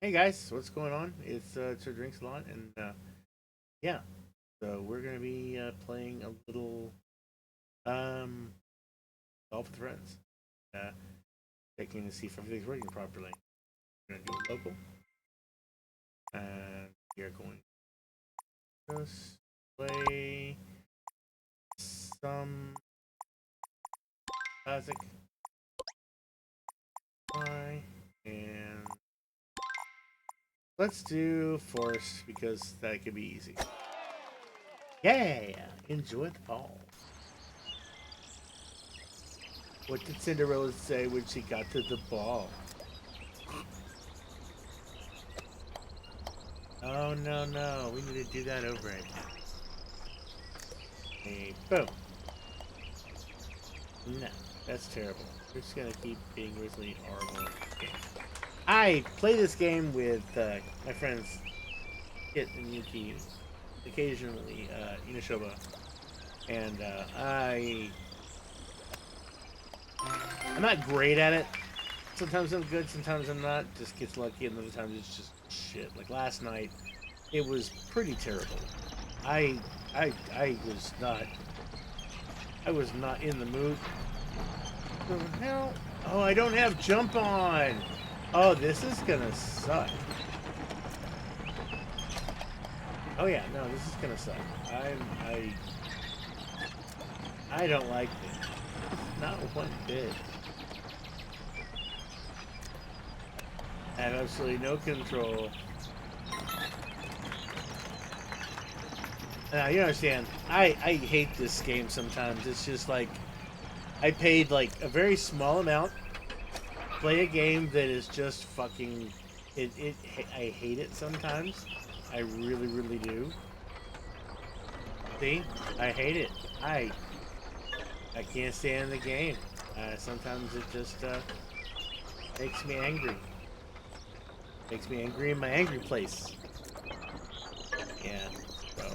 Hey guys, what's going on? It's Sir Drinks a lot, and yeah, so we're gonna be playing a little um golf with friends, uh, checking to see if everything's working properly. We're gonna do it local, and we are going to just play some classic play, and let's do forest because that could be easy. Yeah, enjoy the fall. What did Cinderella say when she got to the ball? Oh no no, we need to do that over again. Hey, boom. No, that's terrible. We're just gonna keep being really horrible at this game. I play this game with my friends Kit and Yuki, occasionally Inishoba, and I'm not great at it. Sometimes I'm good, sometimes I'm not. Just gets lucky, and other times it's just shit. Like last night, it was pretty terrible. I I was not in the mood. What the hell? Oh, I don't have jump on. Oh, this is gonna suck. Oh yeah, no, this is gonna suck. I don't like this. Not one bit. I have absolutely no control. Now you understand. I hate this game sometimes. It's just like I paid like a very small amount play a game that is just fucking it I hate it sometimes. I really do. See? I hate it. I can't stand the game. Sometimes it just makes me angry. Makes me angry in my angry place. Yeah. So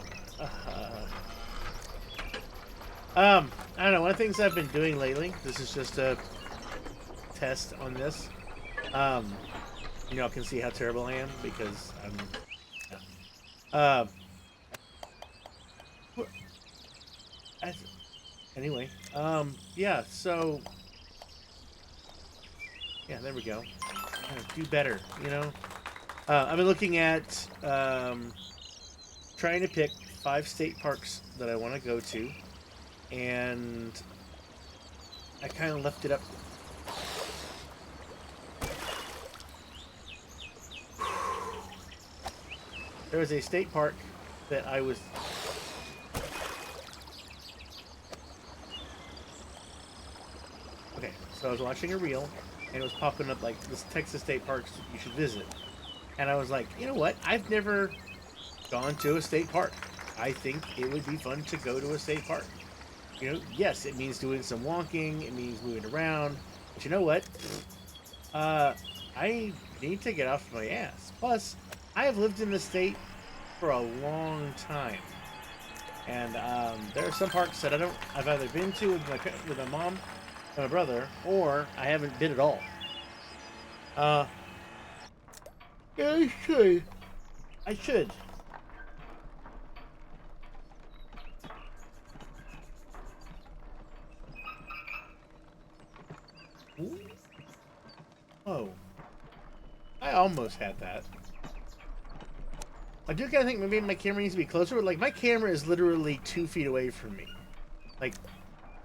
I don't know, one of the things I've been doing lately, this is just a test on this. Um you know, I can see how terrible I am because I'm yeah. I, anyway, yeah, so yeah, there we go. Do better, you know. I've been looking at trying to pick 5 state parks that I want to go to, and I kind of left it up. There was a state park that I was. Okay, so I was watching a reel, and it was popping up like this Texas state parks you should visit, and I was like, you know what? I've never gone to a state park. I think it would be fun to go to a state park. You know, yes, it means doing some walking, it means moving around, but you know what? Uh, I need to get off my ass. Plus, I have lived in the state for a long time, and there are some parks that I've either been to with my mom and my brother, or I haven't been at all. Uh, yeah, I should. I should. Ooh. Oh, I almost had that. I do kind of think maybe my camera needs to be closer, but like my camera is literally 2 feet away from me. Like,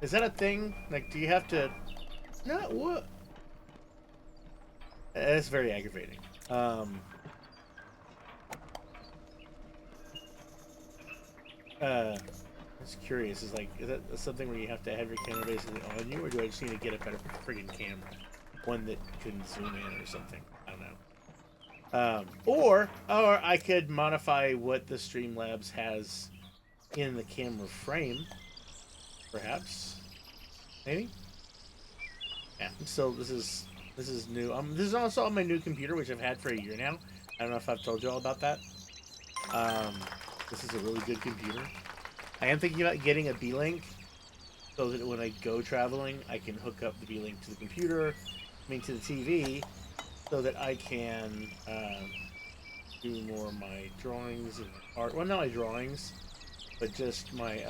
is that a thing? Like, do you have to? No, what? That's very aggravating. Um, uh, I was curious. Is that something where you have to have your camera basically on you, or do I just need to get a better friggin' camera, one that can zoom in or something? I don't know. Or I could modify what the Streamlabs has in the camera frame, perhaps. Maybe. Yeah. So this is new. This is also on my new computer, which I've had for a year now. I don't know if I've told you all about that. Um, this is a really good computer. I am thinking about getting a B-Link so that when I go traveling, I can hook up the B-Link to the computer, I mean to the TV, so that I can do more of my drawings and art. Well, not my drawings, but just my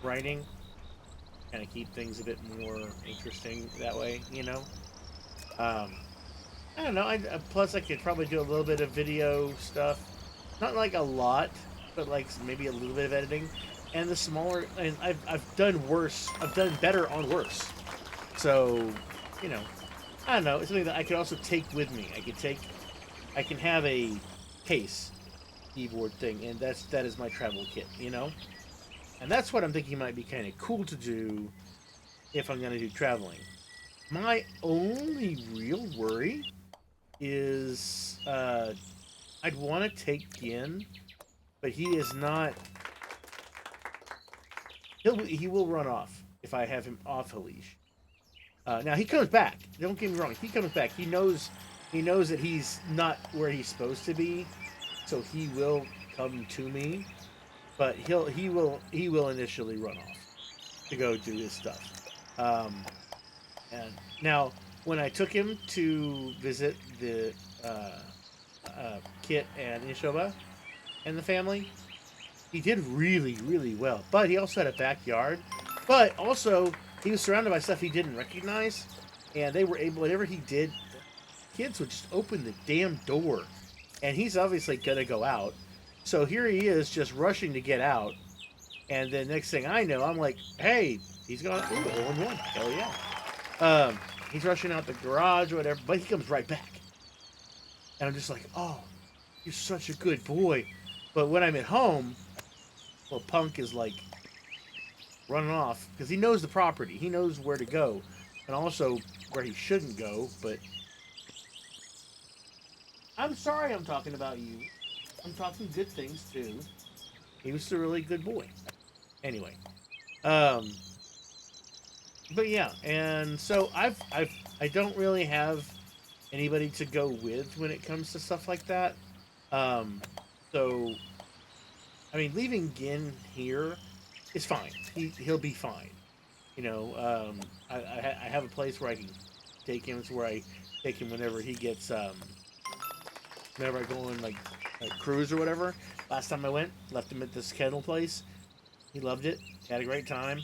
writing. Kind of keep things a bit more interesting that way, you know. Um, I don't know. Plus I could probably do a little bit of video stuff, not like a lot, but like maybe a little bit of editing. And the smaller, and I've done worse. I've done better on worse. So, you know, I don't know. It's something that I could also take with me. I can have a case keyboard thing, and that is my travel kit. You know, and that's what I'm thinking might be kind of cool to do if I'm going to do traveling. My only real worry is I'd want to take Gin, but he is not. He will run off if I have him off a leash. Now he comes back. Don't get me wrong. He comes back. He knows that he's not where he's supposed to be, so he will come to me. But he will initially run off to go do his stuff. Um, and now when I took him to visit the Kit and Ishoba and the family, he did really well. But he also had a backyard. But also he was surrounded by stuff he didn't recognize, and they were able. Whatever he did, the kids would just open the damn door, and he's obviously gonna go out. So here he is, just rushing to get out, and then next thing I know, I'm like, "Hey, he's gone! Ooh, hole in one! Hell yeah!" Um, he's rushing out the garage or whatever, but he comes right back, and I'm just like, "Oh, you're such a good boy." But when I'm at home, well, Punk is like running off because he knows the property. He knows where to go, and also where he shouldn't go. But I'm sorry, I'm talking about you. I'm talking good things too. He was a really good boy. Anyway, um, but yeah, and so I don't really have anybody to go with when it comes to stuff like that. Um, so I mean, leaving Gin here is fine. He'll be fine. You know, I have a place where I can take him. It's where I take him whenever he gets whenever I go on like a cruise or whatever. Last time I went, left him at this kennel place. He loved it. Had a great time.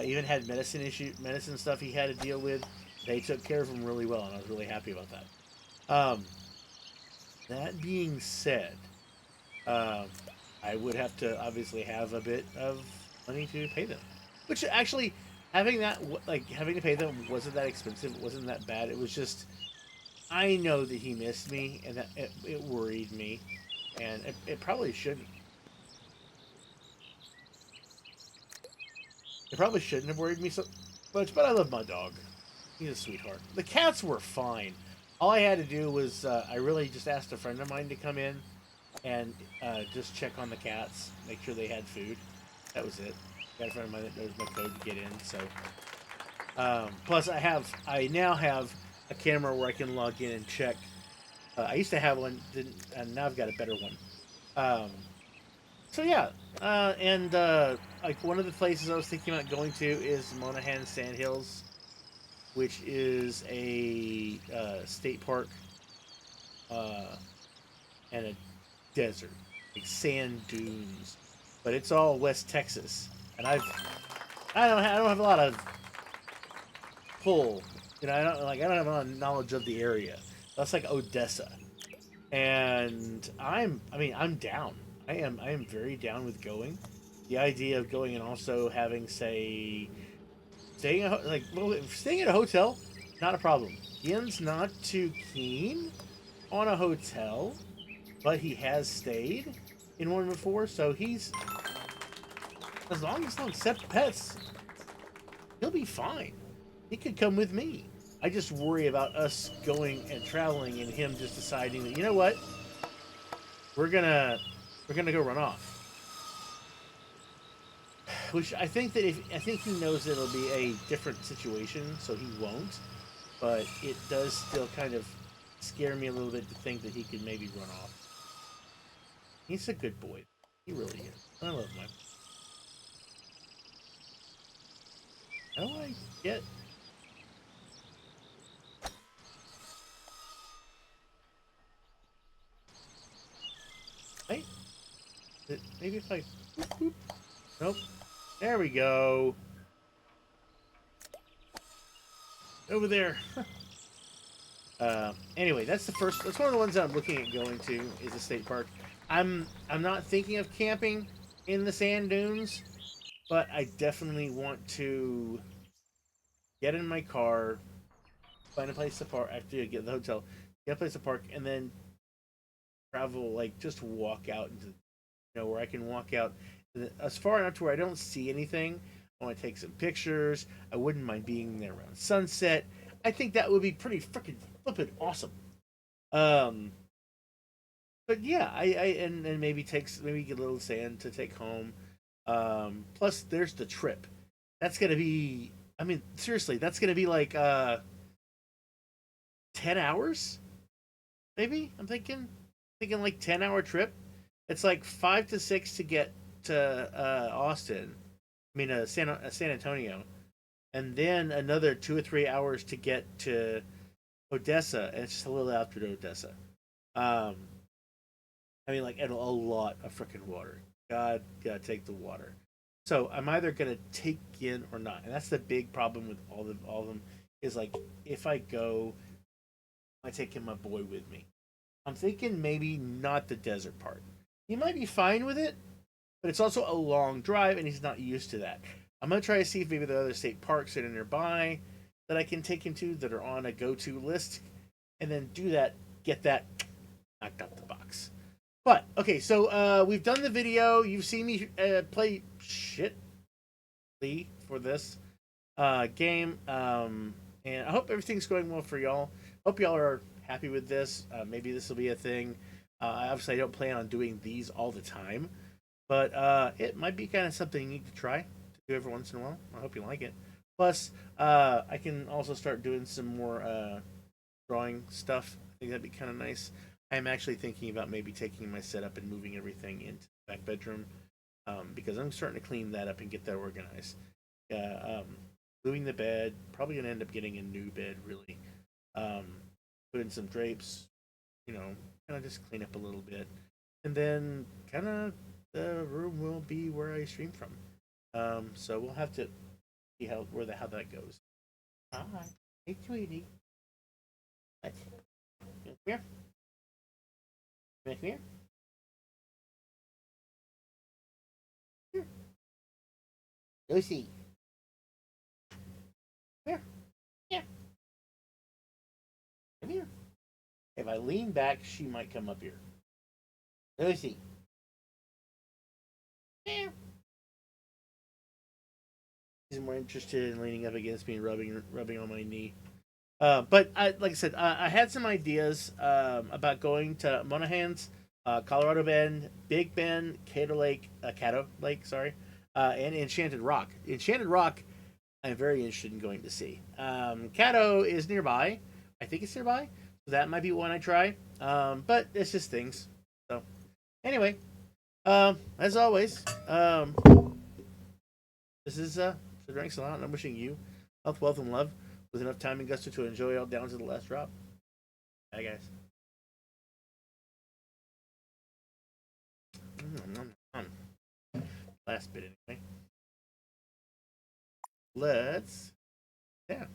Even had medicine stuff he had to deal with. They took care of him really well, and I was really happy about that. That being said, um, I would have to obviously have a bit of money to pay them. Which actually, having that like having to pay them wasn't that expensive. It wasn't that bad. It was just I know that he missed me, and that it worried me, and it probably shouldn't. It probably shouldn't have worried me so much. But I love my dog. He's a sweetheart. The cats were fine. All I had to do was I really just asked a friend of mine to come in and just check on the cats, make sure they had food. That was it. Got a friend of mine that knows my code to get in. So, plus I now have a camera where I can log in and check. I used to have one, didn't, and now I've got a better one. Um, so yeah, and like one of the places I was thinking about going to is Monahan Sandhills, which is a state park uh, and a desert, like sand dunes, but it's all West Texas, and I don't have a lot of pull, you know, I don't have a lot of knowledge of the area. That's like Odessa, and I'm down. I am very down with going. The idea of going and also having say staying at a hotel, not a problem. Ian's not too keen on a hotel, but he has stayed in one before, so he's as long as he'll accept pets, he'll be fine. He could come with me. I just worry about us going and traveling and him just deciding that you know what, we're gonna we're gonna go run off. Which I think that if I think he knows that it'll be a different situation, so he won't. But it does still kind of scare me a little bit to think that he could maybe run off. He's a good boy. He really is. I love my. How do I get? Wait, maybe if I. Nope. There we go. Over there. Anyway, that's the first. That's one of the ones that I'm looking at going to is the state park. I'm not thinking of camping in the sand dunes, but I definitely want to get in my car, find a place to park after you get the hotel, get a place to park, and then travel like just walk out into where I can walk out as far enough to where I don't see anything. I want to take some pictures. I wouldn't mind being there around sunset. I think that would be pretty freaking flippin' awesome. Um, but yeah, and maybe get a little sand to take home. Plus, there's the trip. That's gonna be. I mean, seriously, that's gonna be like 10 hours, maybe. I'm thinking like 10 hour trip. It's like 5 to 6 to get to Austin. I mean, San Antonio, and then another 2 or 3 hours to get to Odessa, and it's just a little after Odessa. Um, I mean, like, and a lot of freaking water. God, gotta take the water. So I'm either gonna take in or not, and that's the big problem with all of them is like if I go, I taking my boy with me. I'm thinking maybe not the desert part. He might be fine with it, but it's also a long drive, and he's not used to that. I'm gonna try to see if maybe there are other state parks that are nearby that I can take him to that are on a go-to list, and then do that, get that knocked out the box. But okay, so we've done the video. You've seen me play shit for this game, and I hope everything's going well for y'all. Hope y'all are happy with this. Maybe this will be a thing. Obviously, I don't plan on doing these all the time, but it might be kind of something you need to try to do every once in a while. I hope you like it. Plus, I can also start doing some more drawing stuff. I think that'd be kind of nice. I'm actually thinking about maybe taking my setup and moving everything into the back bedroom because I'm starting to clean that up and get that organized. Moving the bed, probably gonna end up getting a new bed. Really, um, put in some drapes. Kind of just clean up a little bit, and then kind of the room will be where I stream from. So we'll have to see how that goes. Hi, hey, sweetie. What? Come here. Come here. Here. Lucy. Come here. Yeah. Come here. If I lean back, she might come up here. Lucy. Yeah. She's more interested in leaning up against me and rubbing on my knee. But like I said, I had some ideas about going to Monahans, Colorado Bend, Big Bend, Cato Lake, sorry, and Enchanted Rock. Enchanted Rock, I'm very interested in going to see. Cato is nearby. I think it's nearby, so that might be one I try. But it's just things. So anyway, as always, this is so drinks a lot, and I'm wishing you health, wealth, and love with enough time and gusto to enjoy all down to the last drop. Bye, guys. Last bit anyway. Let's yeah.